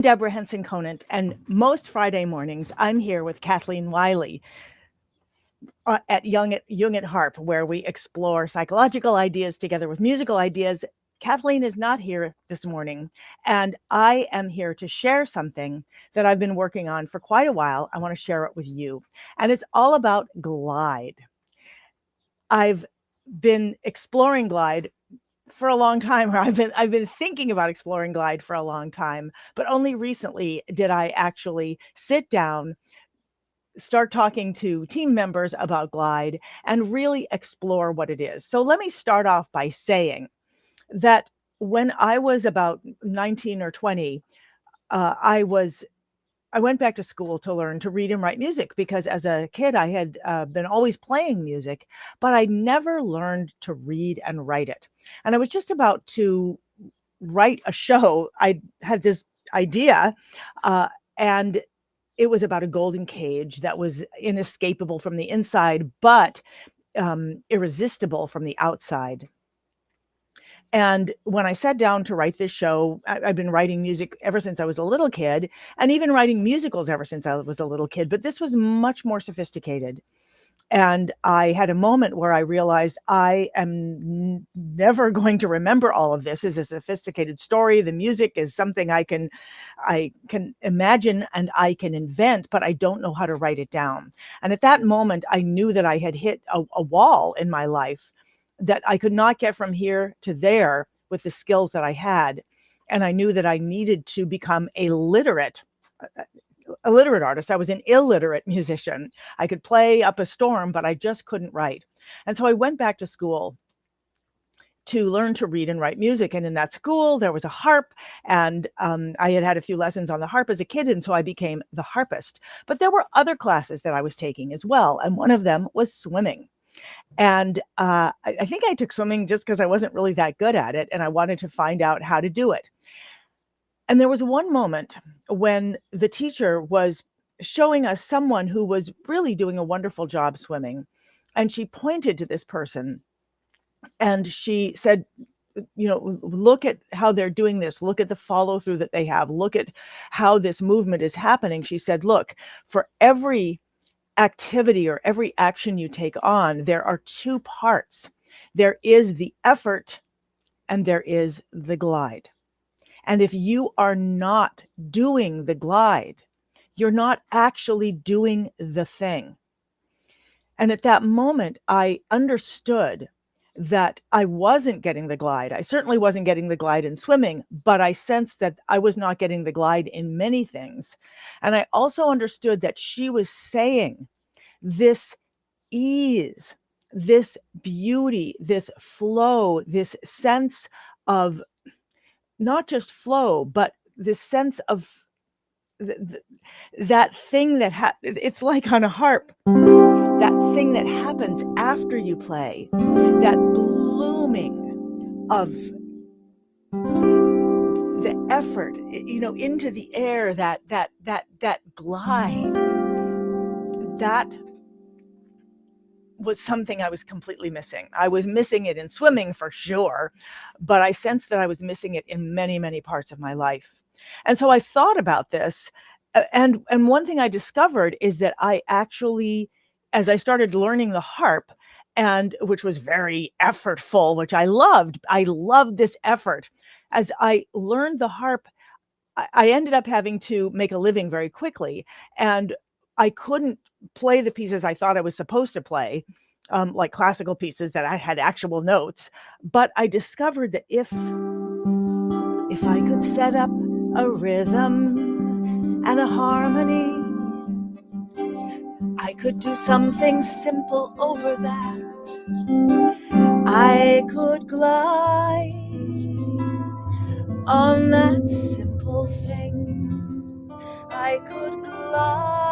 Deborah Henson-Conant, and most Friday mornings I'm here with Kathleen Wiley at Jung at Harp, where we explore psychological ideas together with musical ideas. Kathleen is not here this morning, and I am here to share something that I've been working on for quite a while. I want to share it with you, and it's all about glide. I've been exploring glide for a long time, or I've been thinking about exploring glide for a long time, but only recently did I actually sit down, start talking to team members about glide, and really explore what it is. So let me start off by saying that when I was about 19 or 20, I went back to school to learn to read and write music because as a kid I had been always playing music, but I never learned to read and write it. And I was just about to write a show. I had this idea, uh, and it was about a golden cage that was inescapable from the inside, but irresistible from the outside. And when I sat down to write this show, I've been writing music ever since I was a little kid, and even writing musicals ever since I was a little kid, but this was much more sophisticated. And I had a moment where I realized I am never going to remember all of this as a sophisticated story. The music is something I can imagine and I can invent, but I don't know how to write it down. And at that moment, I knew that I had hit a wall in my life, that I could not get from here to there with the skills that I had. And I knew that I needed to become a literate artist. I was an illiterate musician. I could play up a storm, but I just couldn't write. And so I went back to school to learn to read and write music. And in that school, there was a harp, and I had had a few lessons on the harp as a kid, and so I became the harpist. But there were other classes that I was taking as well, and one of them was swimming. And I think I took swimming just because I wasn't really that good at it, and I wanted to find out how to do it. And there was one moment when the teacher was showing us someone who was really doing a wonderful job swimming. And she pointed to this person and she said, look at how they're doing this. Look at the follow through that they have. Look at how this movement is happening. She said, look, for every activity or every action you take on, there are two parts. There is the effort and there is the glide. And if you are not doing the glide, you're not actually doing the thing. And at that moment, I understood that I wasn't getting the glide. I certainly wasn't getting the glide in swimming, but I sensed that I was not getting the glide in many things. And I also understood that she was saying this ease, this beauty, this flow, this sense of not just flow, but this sense of that thing it's like on a harp, that thing that happens after you play, that blooming of the effort, into the air, that glide, that was something I was completely missing. I was missing it in swimming for sure, but I sensed that I was missing it in many, many parts of my life. And so I thought about this, and one thing I discovered is that I actually, as I started learning the harp, and which was very effortful, which I loved this effort. As I learned the harp, I ended up having to make a living very quickly, and I couldn't play the pieces I thought I was supposed to play, like classical pieces that I had actual notes. But I discovered that if I could set up a rhythm and a harmony, I could do something simple over that. I could glide on that simple thing. I could glide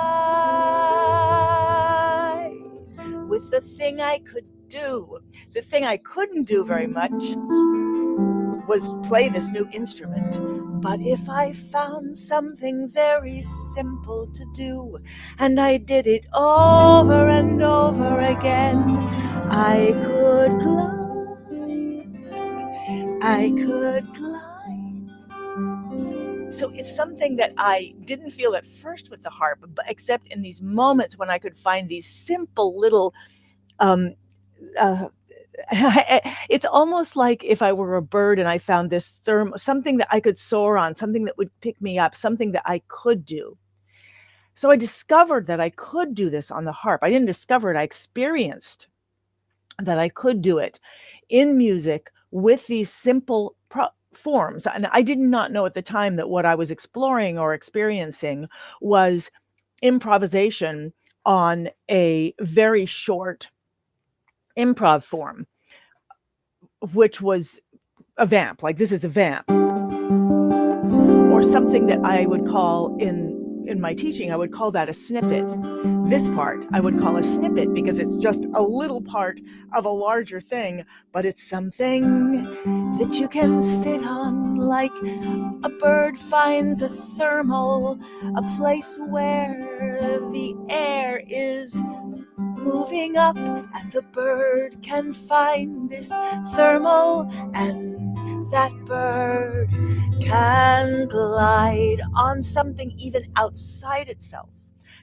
with the thing I could do. The thing I couldn't do very much was play this new instrument. But if I found something very simple to do, and I did it over and over again, I could glide. I could glide So it's something that I didn't feel at first with the harp, but except in these moments when I could find these simple little um, uh, it's almost like if I were a bird and I found this something that I could soar on, something that would pick me up, something that I could do. So I discovered that I could do this on the harp. I didn't discover it, I experienced that I could do it in music with these simple forms. And I did not know at the time that what I was exploring or experiencing was improvisation on a very short improv form, which was a vamp. Like, this is a vamp, or something that I would call in my teaching, I would call that a snippet. This part I would call a snippet because it's just a little part of a larger thing, but it's something that you can sit on, like a bird finds a thermal, a place where the air is moving up, and the bird can find this thermal, and that bird can glide on something even outside itself.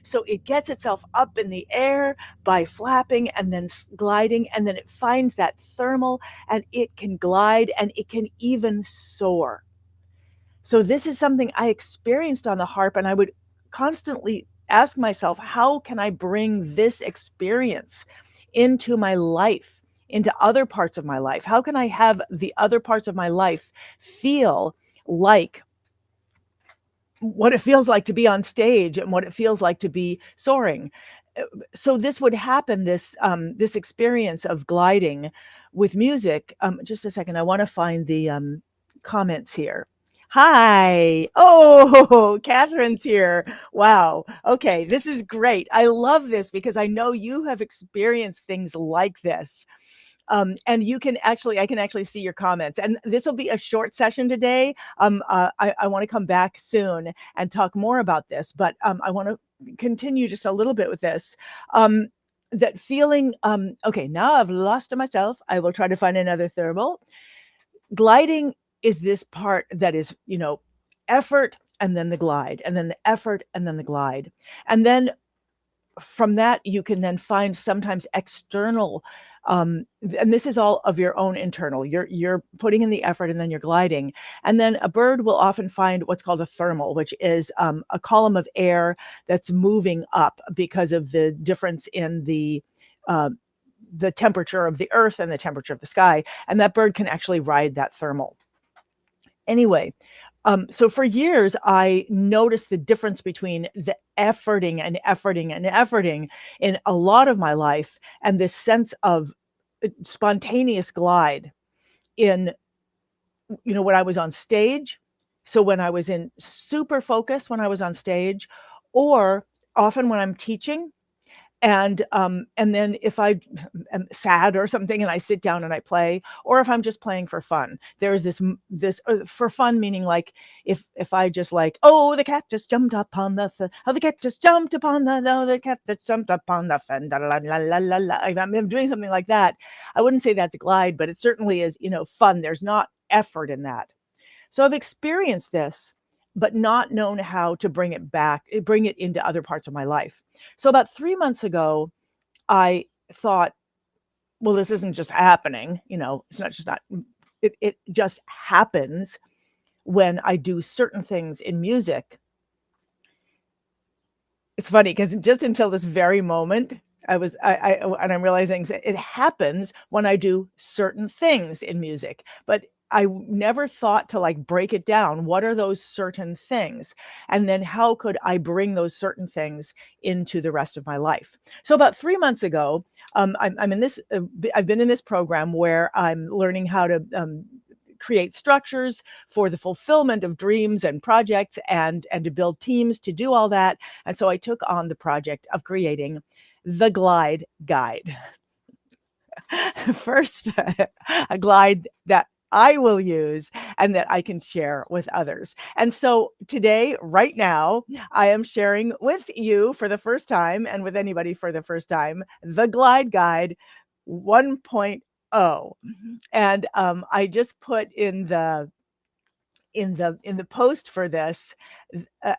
So it gets itself up in the air by flapping and then gliding, and then it finds that thermal and it can glide and it can even soar. So this is something I experienced on the harp, and I would constantly ask myself, how can I bring this experience into my life, into other parts of my life? How can I have the other parts of my life feel like what it feels like to be on stage and what it feels like to be soaring? So this would happen, this experience of gliding with music. Just a second, I want to find the comments here. Hi. Oh, Catherine's here. Wow. Okay, this is great. I love this because I know you have experienced things like this. And I can actually see your comments. And this will be a short session today. I want to come back soon and talk more about this, but I want to continue just a little bit with this. That feeling, okay, now I've lost to myself. I will try to find another thermal. Gliding is this part that is, effort and then the glide, and then the effort and then the glide. And then from that, you can then find sometimes external, and this is all of your own internal. You're putting in the effort and then you're gliding. And then a bird will often find what's called a thermal, which is a column of air that's moving up because of the difference in the temperature of the earth and the temperature of the sky. And that bird can actually ride that thermal. Anyway, so for years, I noticed the difference between the efforting and efforting and efforting in a lot of my life, and this sense of spontaneous glide in, when I was on stage. So when I was in super focus, when I was on stage, or often when I'm teaching, and then if I am sad or something and I sit down and I play, or if I'm just playing for fun, there's this for fun, meaning like if I just like, oh, the cat just jumped up on the oh, the cat just jumped upon the cat that jumped up on the fence, la la la la la. I'm doing something like that. I wouldn't say that's glide, but it certainly is, fun. There's not effort in that. So I've experienced this, but not known how to bring it into other parts of my life. So about 3 months ago, I thought, well, this isn't just happening. It's not just not, it just happens when I do certain things in music. It's funny because just until this very moment, and I'm realizing it happens when I do certain things in music, but I never thought to like break it down. What are those certain things? And then how could I bring those certain things into the rest of my life? So about 3 months ago, I'm in this, I've been in this program where I'm learning how to create structures for the fulfillment of dreams and projects, and to build teams to do all that. And so I took on the project of creating the glide guide. First, a glide that I will use and that I can share with others. And so today, right now, I am sharing with you for the first time, and with anybody for the first time, the Glide Guide 1.0. And I just put in in the post for this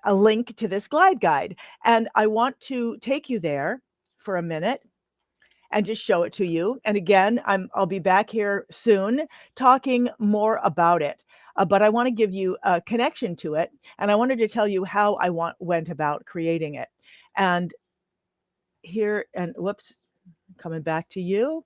a link to this glide guide, and I want to take you there for a minute and just show it to you. And again, I'll be back here soon talking more about it. But I want to give you a connection to it, and I wanted to tell you how I went about creating it. And here, and whoops, coming back to you.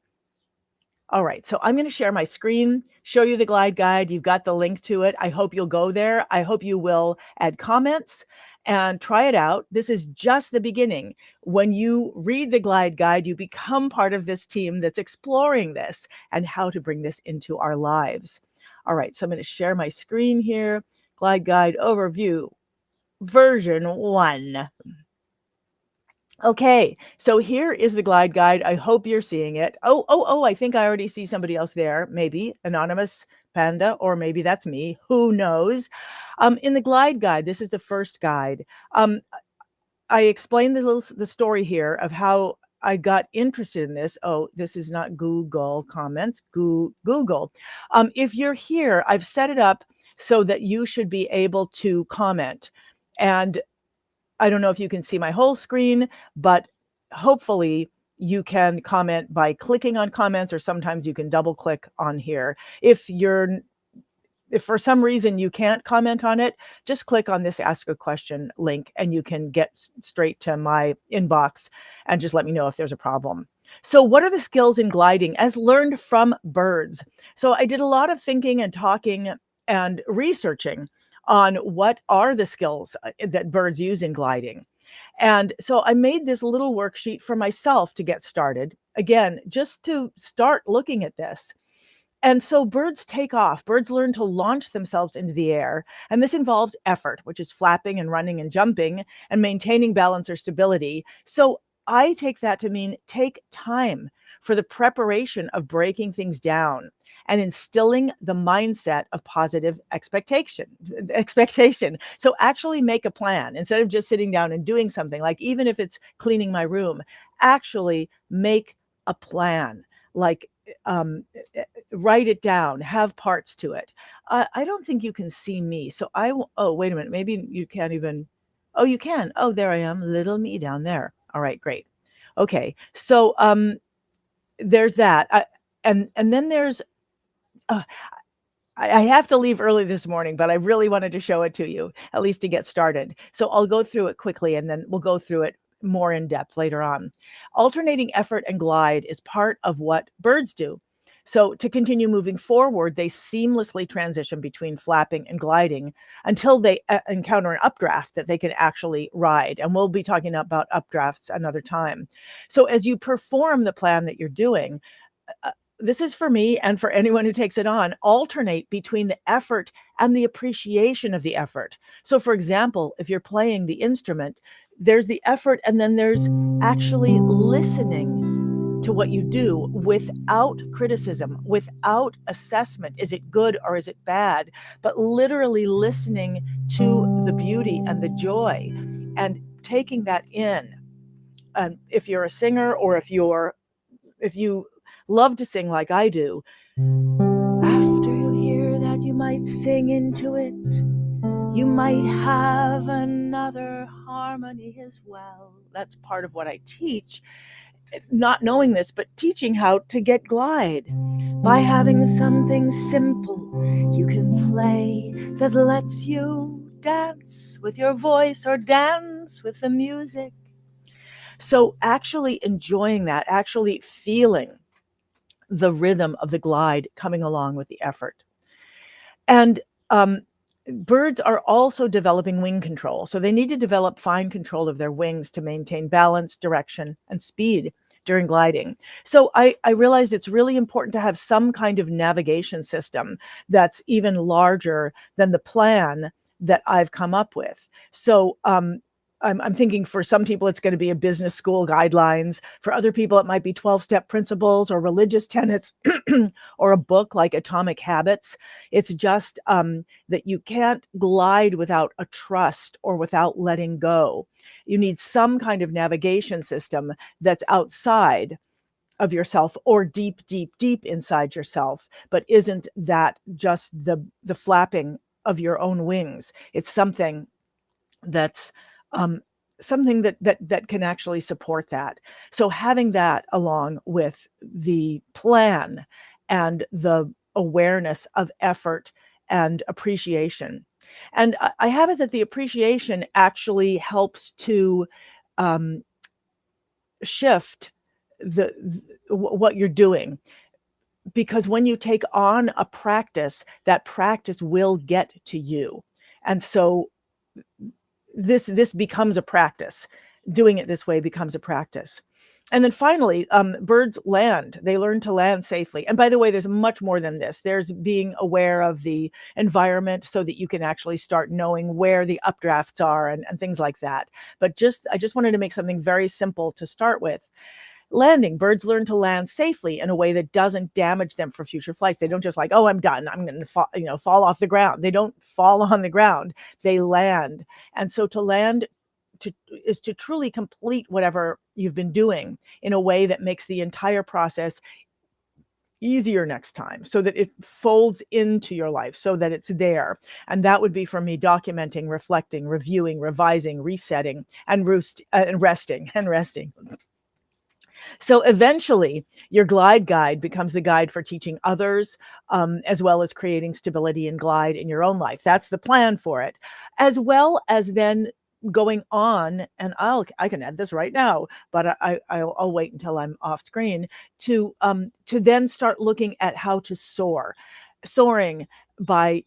All right, so I'm going to share my screen, show you the glide guide. You've got the link to it. I hope you'll go there. I hope you will add comments and try it out. This is just the beginning. When you read the glide guide, you become part of this team that's exploring this and how to bring this into our lives. All right, so I'm going to share my screen here. Glide guide overview, version 1. Okay, so here is the glide guide. I hope you're seeing it. Oh, I think I already see somebody else there. Maybe Anonymous Panda, or maybe that's me. Who knows? In the glide guide, this is the first guide. I explained the story here of how I got interested in this. Oh, this is not Google comments, Google. If you're here, I've set it up so that you should be able to comment. And I don't know if you can see my whole screen, but hopefully you can comment by clicking on comments, or sometimes you can double click on here. If for some reason you can't comment on it, just click on this Ask a Question link and you can get straight to my inbox and just let me know if there's a problem. So what are the skills in gliding as learned from birds? So I did a lot of thinking and talking and researching on what are the skills that birds use in gliding. And so I made this little worksheet for myself to get started. Again, just to start looking at this. And so birds take off. Birds learn to launch themselves into the air. And this involves effort, which is flapping and running and jumping and maintaining balance or stability. So I take that to mean take time for the preparation of breaking things down and instilling the mindset of positive expectation. So actually make a plan instead of just sitting down and doing something, like even if it's cleaning my room, actually make a plan. Like write it down, have parts to it. I don't think you can see me. So oh, wait a minute. Maybe you can't even, oh, you can. Oh, there I am, little me down there. All right, great. Okay. So there's that. And then there's, I have to leave early this morning, but I really wanted to show it to you, at least to get started. So I'll go through it quickly and then we'll go through it more in depth later on. Alternating effort and glide is part of what birds do. So to continue moving forward, they seamlessly transition between flapping and gliding until they encounter an updraft that they can actually ride. And we'll be talking about updrafts another time. So as you perform the plan that you're doing, this is for me and for anyone who takes it on, alternate between the effort and the appreciation of the effort. So for example, if you're playing the instrument, there's the effort and then there's actually listening to what you do without criticism, without assessment. Is it good or is it bad? But literally listening to the beauty and the joy and taking that in. If you're a singer, or if you love to sing like I do, after you hear that, you might sing into it. You might have another harmony as well. That's part of what I teach. Not knowing this, but teaching how to get glide by having something simple you can play that lets you dance with your voice or dance with the music. So actually enjoying that, actually feeling the rhythm of the glide coming along with the effort. And birds are also developing wing control. So they need to develop fine control of their wings to maintain balance, direction, and speed during gliding. So I realized it's really important to have some kind of navigation system that's even larger than the plan that I've come up with. So I'm thinking for some people, it's going to be a business school guidelines. For other people, it might be 12-step principles or religious tenets or a book like Atomic Habits. It's just that you can't glide without a trust or without letting go. You need some kind of navigation system that's outside of yourself or deep, deep, deep inside yourself, but isn't that just the flapping of your own wings. It's that's um, something that can actually support that. So having that along with the plan and the awareness of effort and appreciation. And I have it that the appreciation actually helps to um, shift what you're doing, because when you take on a practice, that practice will get to you. And so this becomes a practice. Doing it this way becomes a practice. And then finally, birds land. They learn to land safely. And by the way, there's much more than this. There's being aware of the environment so that you can actually start knowing where the updrafts are and things like that. But I just wanted to make something very simple to start with. Landing. Birds learn to land safely in a way that doesn't damage them for future flights. They don't just like, oh, I'm done, I'm going to fall off the ground. They don't fall on the ground. They land. And so to land is to truly complete whatever you've been doing in a way that makes the entire process easier next time, so that it folds into your life, so that it's there. And that would be for me documenting, reflecting, reviewing, revising, resetting, and resting. So eventually, your glide guide becomes the guide for teaching others, as well as creating stability and glide in your own life. That's the plan for it, as well as then going on. And I can add this right now, but I'll wait until I'm off screen to then start looking at how to soaring by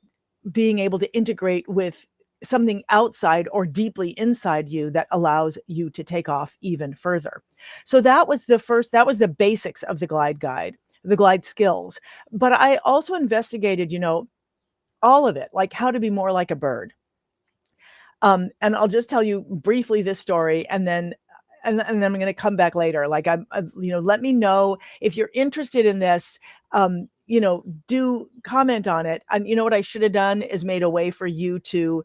being able to integrate with something outside or deeply inside you that allows you to take off even further. So that was the basics of the glide guide, the glide skills. But I also investigated, all of it, like how to be more like a bird. And I'll just tell you briefly this story, and then I'm going to come back later. Like let me know if you're interested in this. Do comment on it. And what I should have done is made a way for you to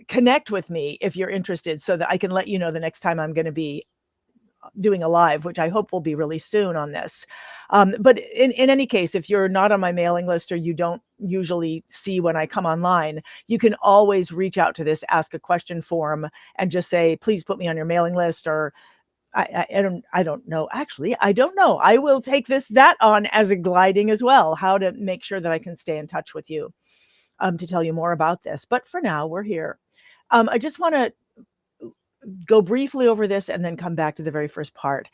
connect with me if you're interested, so that I can let you know the next time I'm going to be doing a live, which I hope will be really soon on this. But in any case, if you're not on my mailing list or you don't usually see when I come online, you can always reach out to this Ask a Question form and just say, please put me on your mailing list. Or I don't know. Actually, I don't know. I will take that on as a gliding as well, how to make sure that I can stay in touch with you to tell you more about this. But for now, we're here. I just want to go briefly over this and then come back to the very first part.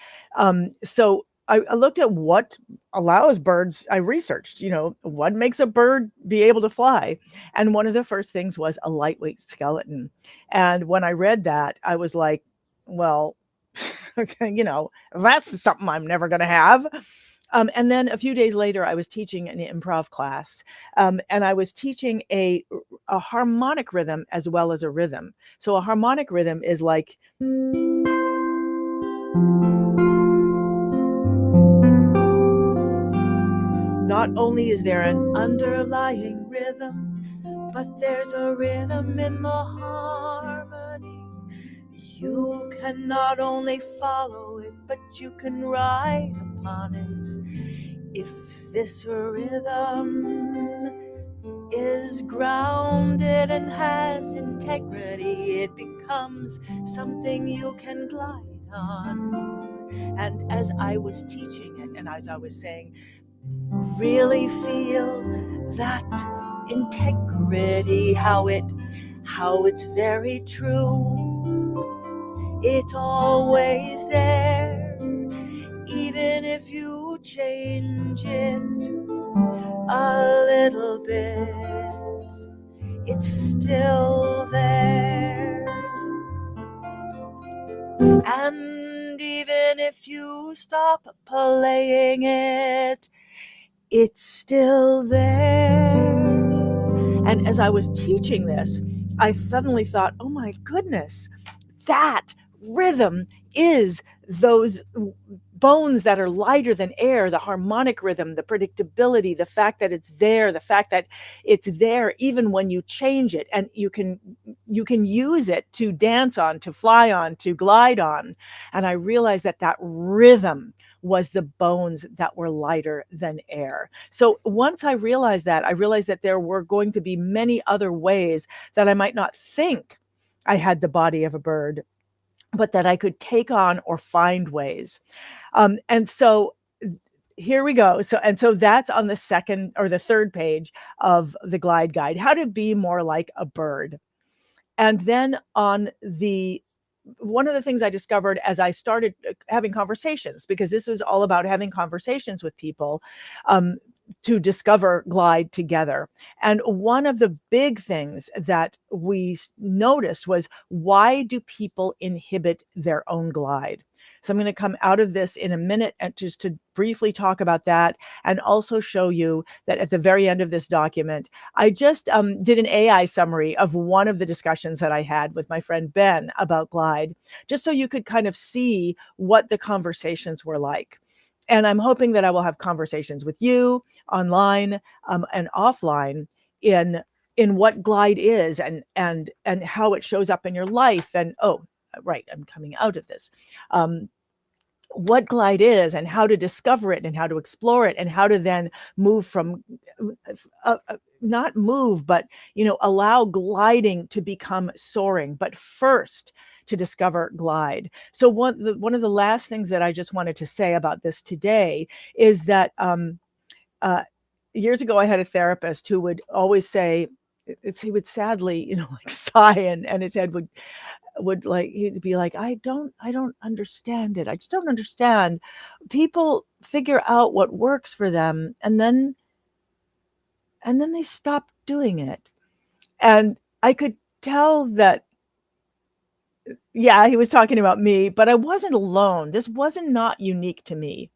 So I looked at what allows birds. I researched, what makes a bird be able to fly. And one of the first things was a lightweight skeleton. And when I read that, I was like, well, that's something I'm never going to have. And then a few days later, I was teaching an improv class, and I was teaching a harmonic rhythm as well as a rhythm. So a harmonic rhythm is like, not only is there an underlying rhythm, but there's a rhythm in the harmony. You can not only follow it, but you can ride upon it. If this rhythm is grounded and has integrity, it becomes something you can glide on. And as I was teaching it, and as I was saying, really feel that integrity, how it's very true. It's always there, even if you change it a little bit, it's still there. And even if you stop playing it, it's still there. And as I was teaching this, I suddenly thought, oh my goodness, that rhythm is those bones that are lighter than air, the harmonic rhythm, the predictability, the fact that it's there even when you change it, and you can use it to dance on, to fly on, to glide on. And I realized that rhythm was the bones that were lighter than air. So once I realized that there were going to be many other ways that I might not think I had the body of a bird, but that I could take on or find ways. And so here we go. So that's on the second or the third page of the Glide Guide, how to be more like a bird. And then on the one of the things I discovered as I started having conversations, because this was all about having conversations with people, um, to discover Glide together. And one of the big things that we noticed was, why do people inhibit their own Glide? So I'm going to come out of this in a minute and just to briefly talk about that, and also show you that at the very end of this document, I just did an AI summary of one of the discussions that I had with my friend Ben about Glide, just so you could kind of see what the conversations were like. And I'm hoping that I will have conversations with you online, and offline, in what Glide is, and how it shows up in your life. And oh, right, I'm coming out of this. What Glide is, and how to discover it, and how to explore it, and how to then move from not move, but allow gliding to become soaring. But first, to discover Glide. So one of the last things that I just wanted to say about this today is that years ago I had a therapist who would always say, he would sadly, like sigh, and his head would like, he'd be like, I don't understand it. I just don't understand. People figure out what works for them, and then they stop doing it. And I could tell that, yeah, he was talking about me, but I wasn't alone. This wasn't not unique to me.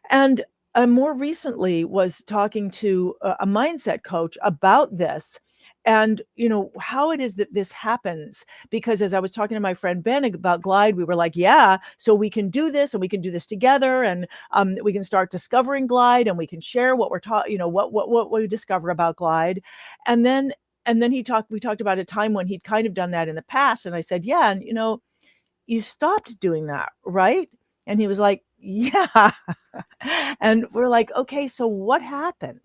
And I more recently was talking to a mindset coach about this, and how it is that this happens. Because as I was talking to my friend Ben about Glide, we were like, yeah, so we can do this, and we can do this together, and we can start discovering Glide, and we can share what we're taught, what we discover about Glide. And then we talked about a time when he'd kind of done that in the past, and I said, yeah, and you stopped doing that, right? And he was like, yeah. And we're like, okay, so what happened?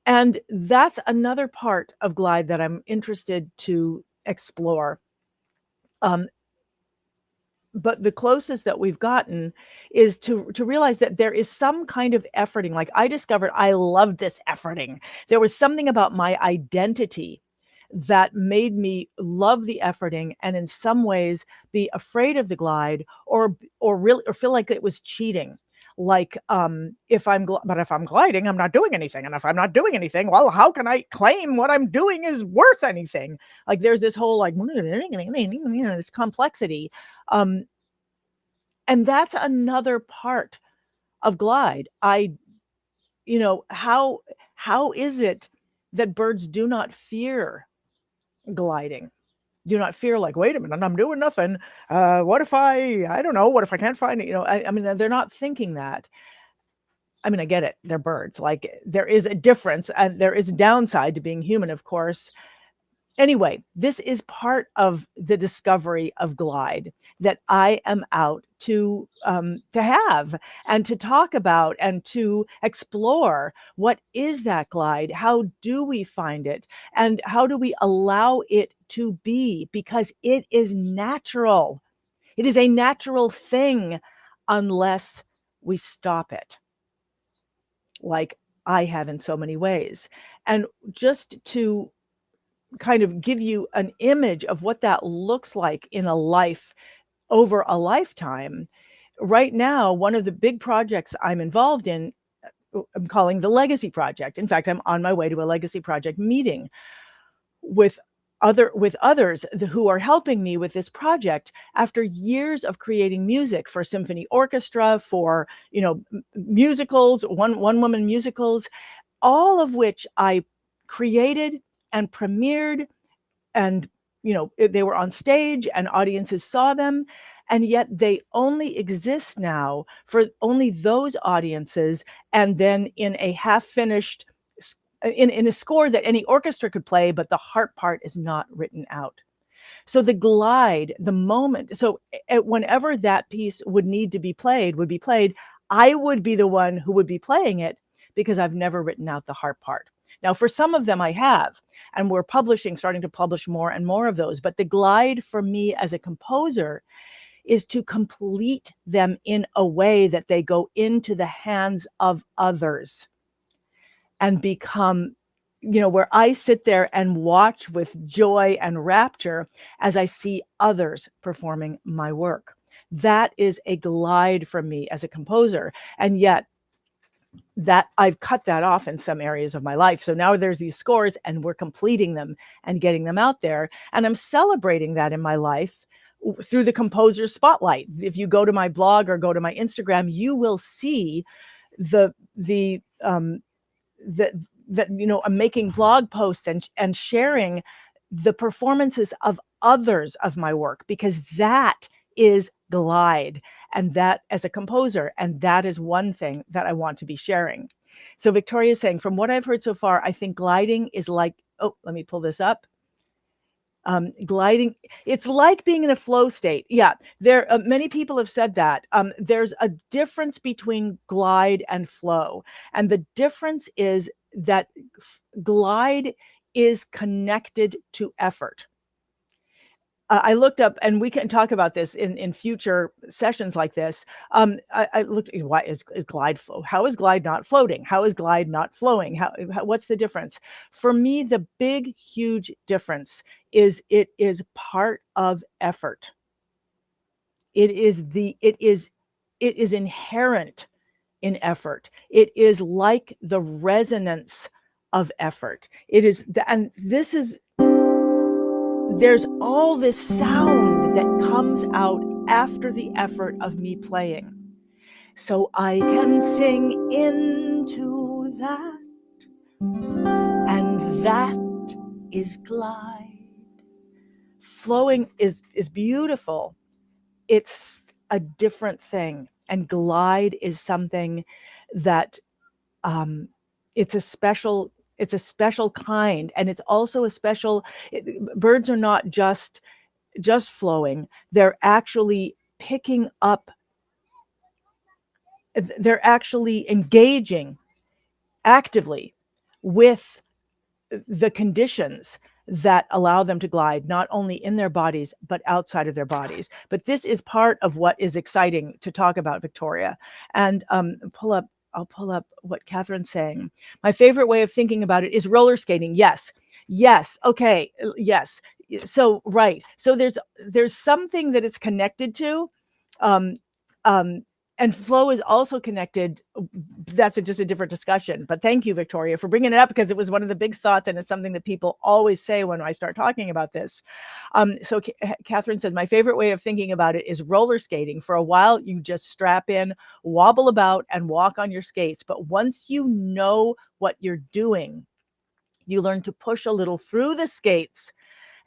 And that's another part of Glide that I'm interested to explore. Um, but the closest that we've gotten is to realize that there is some kind of efforting. Like, I discovered I loved this efforting. There was something about my identity that made me love the efforting, and in some ways be afraid of the Glide, or really, or feel like it was cheating. Like, if I'm gliding, I'm not doing anything, and if I'm not doing anything, well, how can I claim what I'm doing is worth anything? Like, there's this whole like this complexity, um, and that's another part of Glide. How is it that birds do not fear gliding? Do not fear, like, wait a minute, I'm doing nothing. What if I don't know, what if I can't find it? I mean, they're not thinking that. I mean, I get it. They're birds. Like, there is a difference, and there is a downside to being human, of course. Anyway, this is part of the discovery of Glide that I am out to have, and to talk about, and to explore. What is that Glide? How do we find it? And how do we allow it to be? Because it is natural. It is a natural thing, unless we stop it, like I have in so many ways. And just to kind of give you an image of what that looks like in a life, over a lifetime. Right now, one of the big projects I'm involved in, I'm calling the Legacy Project. In fact, I'm on my way to a Legacy Project meeting with others who are helping me with this project, after years of creating music for symphony orchestra, for musicals, one woman musicals, all of which I created and premiered, and they were on stage and audiences saw them, and yet they only exist now for only those audiences, and then in a half finished, in a score that any orchestra could play, but the heart part is not written out. So the glide, the moment, so whenever that piece would need to be played, would be played, I would be the one who would be playing it because I've never written out the harp part. Now, for some of them I have, and we're starting to publish more and more of those. But the glide for me as a composer is to complete them in a way that they go into the hands of others and become, where I sit there and watch with joy and rapture as I see others performing my work. That is a glide for me as a composer. And yet, that I've cut that off in some areas of my life. So now there's these scores and we're completing them and getting them out there. And I'm celebrating that in my life through the composer's spotlight. If you go to my blog or go to my Instagram, you will see the I'm making blog posts and sharing the performances of others of my work, because that is glide, and that as a composer, and that is one thing that I want to be sharing. So Victoria is saying, from what I've heard so far, I think gliding is like, let me pull this up. Gliding, it's like being in a flow state. Yeah, there many people have said that. There's a difference between glide and flow, and the difference is that glide is connected to effort. I looked up, and we can talk about this in future sessions like this. I looked at why is glide flow? How is glide not floating? How is glide not flowing? What's the difference? For me, the big, huge difference is it is part of effort. It is inherent in effort. It is like the resonance of effort. It is, and this is. There's all this sound that comes out after the effort of me playing. So I can sing into that, and that is glide. Flowing is beautiful. It's a different thing. And glide is something that it's a special kind, and it's also a special. Birds are not just flowing. They're actually picking up. They're actually engaging actively with the conditions that allow them to glide, not only in their bodies, but outside of their bodies. But this is part of what is exciting to talk about, Victoria. And I'll pull up what Catherine's saying. My favorite way of thinking about it is roller skating. Yes. Okay. Yes. So, right. So there's something that it's connected to. Um, and flow is also connected. That's just a different discussion. But thank you, Victoria, for bringing it up, because it was one of the big thoughts, and it's something that people always say when I start talking about this. So Catherine said, my favorite way of thinking about it is roller skating. For a while, you just strap in, wobble about, and walk on your skates. But once you know what you're doing, you learn to push a little through the skates,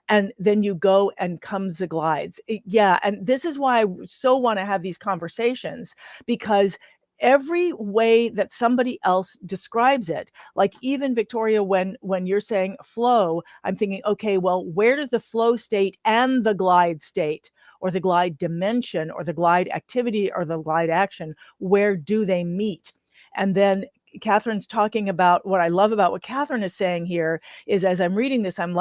and then you go and comes the glides. Yeah. And this is why I so want to have these conversations, because every way that somebody else describes it, like even Victoria, when you're saying flow, I'm thinking, okay, well, where does the flow state and the glide state, or the glide dimension, or the glide activity, or the glide action, where do they meet? And then Catherine's talking about, what I love about what Catherine is saying here is, as I'm reading this, I'm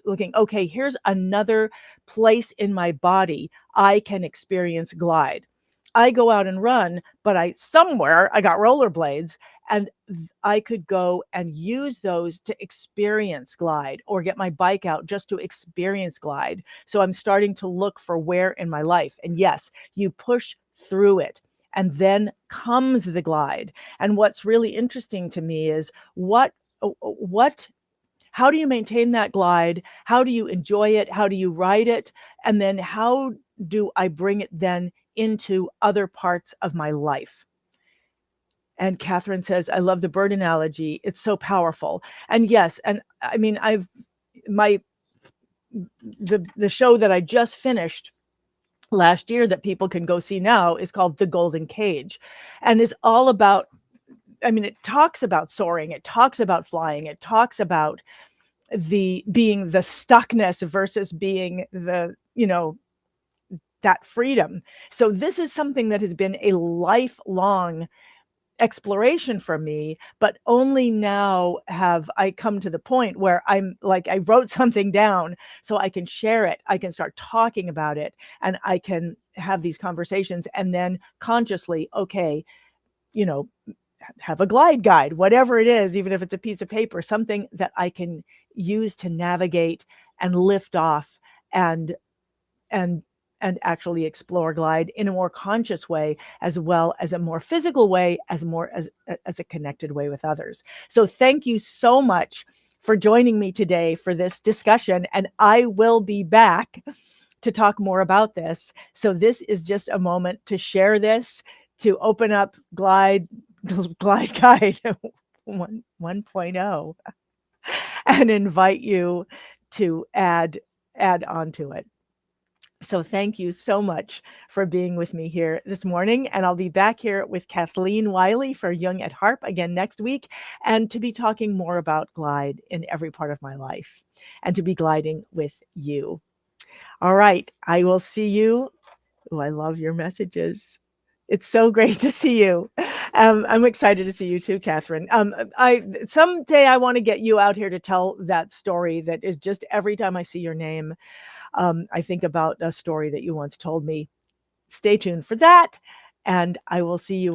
looking, okay, here's another place in my body I can experience glide. I go out and run, but I got rollerblades, and I could go and use those to experience glide, or get my bike out just to experience glide. So I'm starting to look for where in my life. And yes, you push through it, and then comes the glide. And what's really interesting to me is how do you maintain that glide? How do you enjoy it? How do you ride it? And then how do I bring it then into other parts of my life? And Catherine says, I love the bird analogy. It's so powerful. And yes, and I mean, the show that I just finished last year that people can go see now is called The Golden Cage. And it's all about, it talks about soaring, it talks about flying, it talks about the being the stuckness versus being the, that freedom. So this is something that has been a lifelong exploration for me, but only now have I come to the point where I'm like, I wrote something down so I can share it. I can start talking about it, and I can have these conversations, and then consciously, okay, you know, have a glide guide, whatever it is, even if it's a piece of paper, something that I can use to navigate and lift off and and actually explore glide in a more conscious way, as well as a more physical way, as a connected way with others. So thank you so much for joining me today for this discussion, and I will be back to talk more about this. So this is just a moment to share this, to open up glide guide 1.0 and invite you to add on to it. So thank you so much for being with me here this morning. And I'll be back here with Kathleen Wiley for Young at Harp again next week, and to be talking more about glide in every part of my life, and to be gliding with you. All right. I will see you. Oh, I love your messages. It's so great to see you. I'm excited to see you too, Catherine. Someday I want to get you out here to tell that story that is just every time I see your name, I think about a story that you once told me. Stay tuned for that, and I will see you